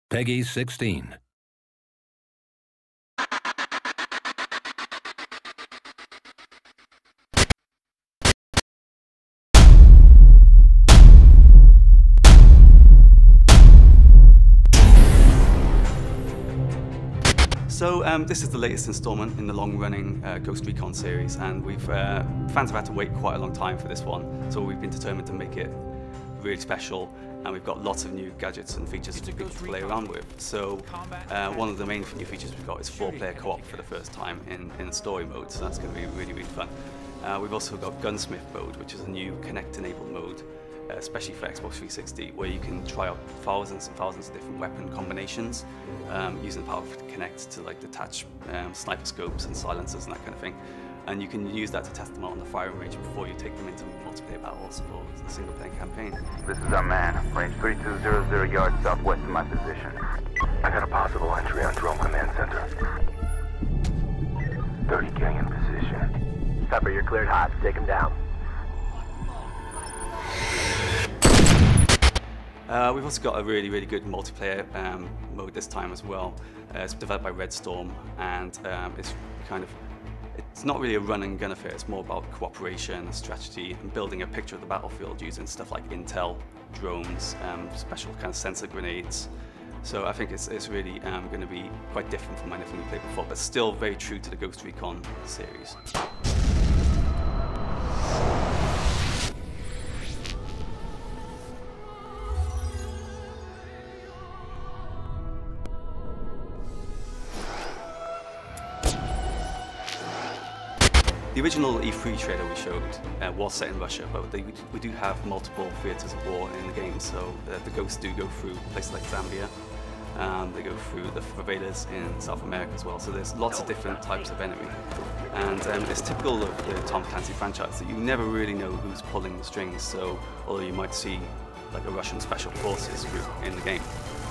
Peggy 16. So this is the latest installment in the long-running Ghost Recon series, and fans have had to wait quite a long time for this one, so we've been determined to make it really special, and we've got lots of new gadgets and features to play around with. So one of the main new features we've got is 4-player co-op for the first time in story mode, so that's going to be really, really fun. We've also got Gunsmith mode, which is a new Connect-enabled mode, especially for Xbox 360, where you can try out thousands and thousands of different weapon combinations using the power of Connect to like detach sniper scopes and silencers and that kind of thing. And you can use that to test them out on the firing range before you take them into multiplayer battles or a single-player campaign. This is our man, range 3200 yards southwest of my position. I got a possible entry on Drone Command Center. 30K in position. Pepper, you're cleared hot. Take him down. We've also got a really, really good multiplayer mode this time as well. It's developed by Redstorm, and it's not really a run and gun affair. It's more about cooperation, strategy, and building a picture of the battlefield using stuff like intel, drones, special kind of sensor grenades. So I think it's really going to be quite different from anything we played before, but still very true to the Ghost Recon series. The original E3 trailer we showed was set in Russia, but we do have multiple theatres of war in the game, so the ghosts do go through places like Zambia, they go through the favelas in South America as well, so there's lots of different types of enemy. And it's typical of the Tom Clancy franchise that you never really know who's pulling the strings, so although you might see like a Russian special forces group in the game,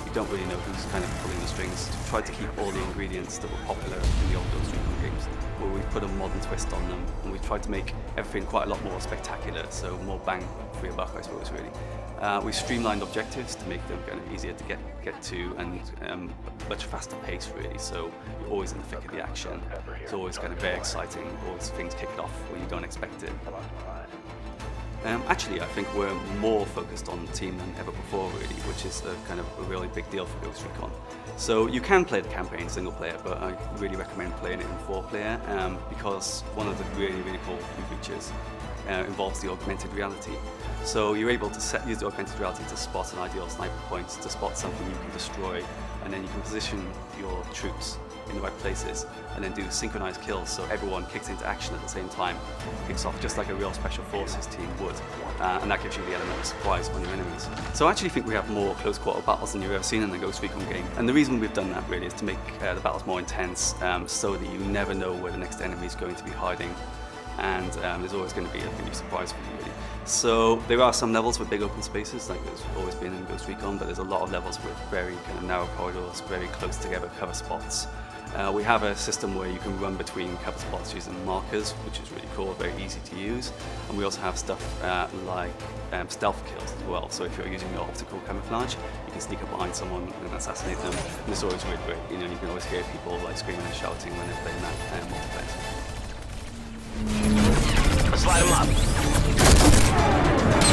you don't really know who's kind of pulling the strings. To try to keep all the ingredients that were popular in the old Ghost Recon games, where we put a modern twist on them, and we tried to make everything quite a lot more spectacular, so more bang for your buck, I suppose, really. We streamlined objectives to make them kind of easier to get to, and much faster pace, really, so you're always in the thick of the action. It's always kind of very exciting, always things kick off when you don't expect it. Actually, I think we're more focused on the team than ever before, really, which is kind of a really big deal for Ghost Recon. So you can play the campaign single player, but I really recommend playing it in 4-player because one of the really, really cool new features involves the augmented reality. So you're able to use the augmented reality to spot an ideal sniper point, to spot something you can destroy, and then you can position your troops in the right places and then do synchronized kills, so everyone kicks into action at the same time, kicks off just like a real special forces team would, and that gives you the element of surprise on your enemies. So I actually think we have more close quarter battles than you've ever seen in the Ghost Recon game, and the reason we've done that really is to make the battles more intense, so that you never know where the next enemy is going to be hiding, and there's always going to be a new surprise for you, really. So there are some levels with big open spaces, like there's always been in Ghost Recon, but there's a lot of levels with very kind of narrow corridors, very close together cover spots. We have a system where you can run between cover spots using markers, which is really cool, very easy to use. And we also have stuff like stealth kills as well. So if you're using your optical camouflage, you can sneak up behind someone and assassinate them. And it's always really great. You know, you can always hear people like screaming and shouting when they're playing that multiplayer. Slide them up.